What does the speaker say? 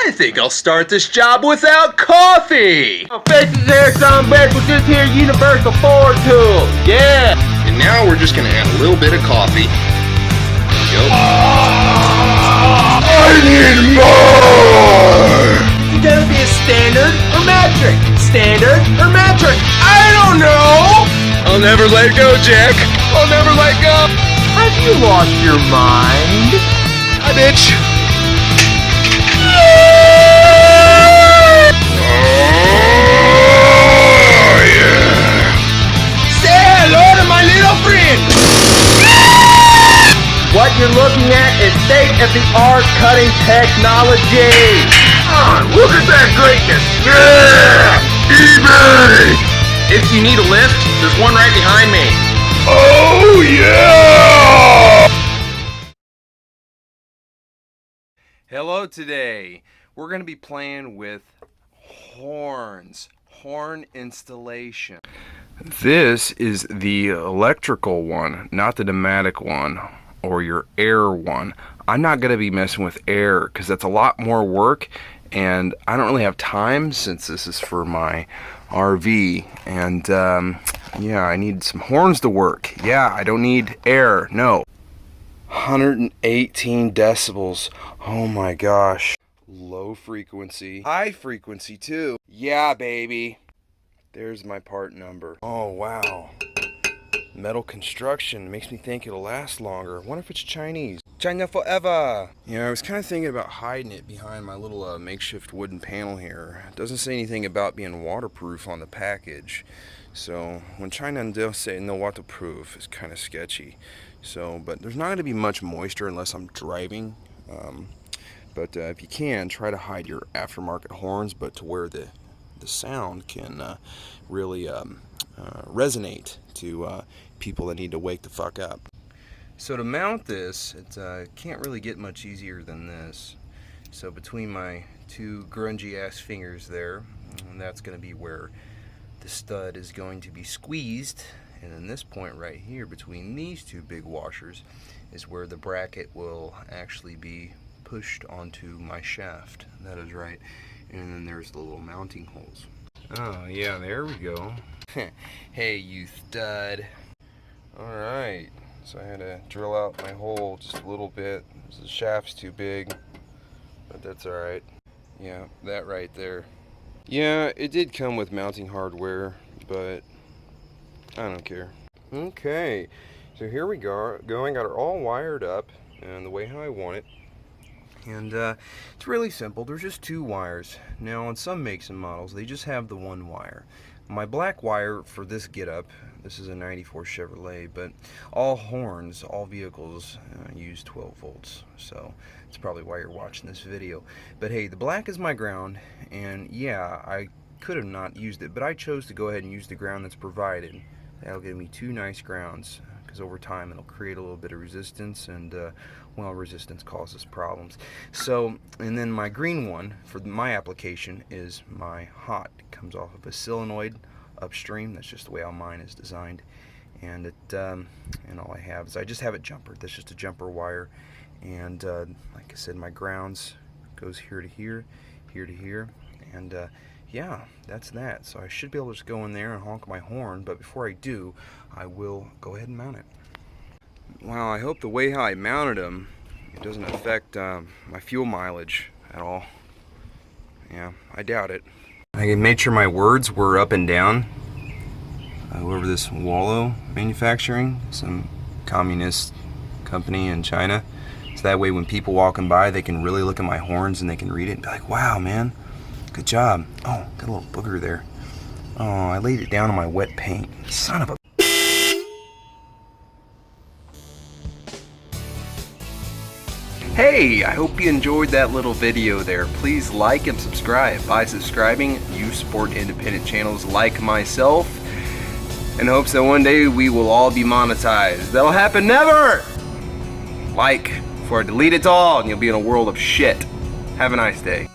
I think I'll start this job without coffee. I'll fix his hair some back with this here universal Ford tool. Yeah. And now we're just gonna add a little bit of coffee. There we go. I need more! Is it gonna be a standard or metric? Standard or metric? I don't know! I'll never let go, Jack. I'll never let go. Have you lost your mind? Hi, bitch. Oh, yeah! Say hello to my little friend! What you're looking at is state-of-the-art cutting technology! Look at that greatness! Yeah! eBay! If you need a lift, there's one right behind me. Oh, yeah! Hello today. We're going to be playing with horns. Horn installation. This is the electrical one, not the pneumatic one or your air one. I'm not going to be messing with air because that's a lot more work and I don't really have time since this is for my RV, and yeah, I need some horns to work. Yeah, I don't need air, no. 118 decibels. Oh my gosh. Low frequency. High frequency too. Yeah, baby. There's my part number. Oh wow. Metal construction makes me think it'll last longer. Wonder if it's Chinese. China forever. Yeah, I was kind of thinking about hiding it behind my little makeshift wooden panel here. It doesn't say anything about being waterproof on the package. So when China does say no waterproof, it's kind of sketchy. So, but there's not going to be much moisture unless I'm driving. But if you can, try to hide your aftermarket horns, but to where the sound can really resonate to people that need to wake the fuck up. So to mount this, it can't really get much easier than this. So between my two grungy ass fingers there, and that's going to be where the stud is going to be squeezed, and then this point right here between these two big washers is where the bracket will actually be pushed onto my shaft. That is right. And then there's the little mounting holes. Oh yeah, there we go. Hey you stud. Alright, so I had to drill out my hole just a little bit. The shaft's too big, but that's alright. Yeah, that right there. Yeah, it did come with mounting hardware, but I don't care. Okay, so here we go. I got it all wired up and the way how I want it. And it's really simple. There's just two wires. Now on some makes and models, they just have the one wire. My black wire for this getup, this is a 94 Chevrolet, but all horns, all vehicles use 12 volts. So that's probably why you're watching this video. But hey, the black is my ground, and yeah, I could have not used it, but I chose to go ahead and use the ground that's provided. That'll give me two nice grounds, because over time it'll create a little bit of resistance, and well, resistance causes problems. So, and then my green one for my application is my hot. It comes off of a solenoid upstream. That's just the way all mine is designed, and it and all I have is I just have it jumpered. That's just a jumper wire, and like I said, my grounds goes here to here, here to here, and yeah, that's that. So I should be able to just go in there and honk my horn, but before I do, I will go ahead and mount it. Well, I hope the way how I mounted them, it doesn't affect my fuel mileage at all. Yeah, I doubt it. I made sure my words were up and down. Whoever this Wallow Manufacturing, some communist company in China. So that way when people walking by, they can really look at my horns and they can read it and be like, wow, man, good job. Oh, got a little booger there. Oh, I laid it down on my wet paint. Son of a... Hey, I hope you enjoyed that little video there. Please like and subscribe. By subscribing, you support independent channels like myself, in hopes that one day we will all be monetized. That'll happen never! Like, before I delete it all, and you'll be in a world of shit. Have a nice day.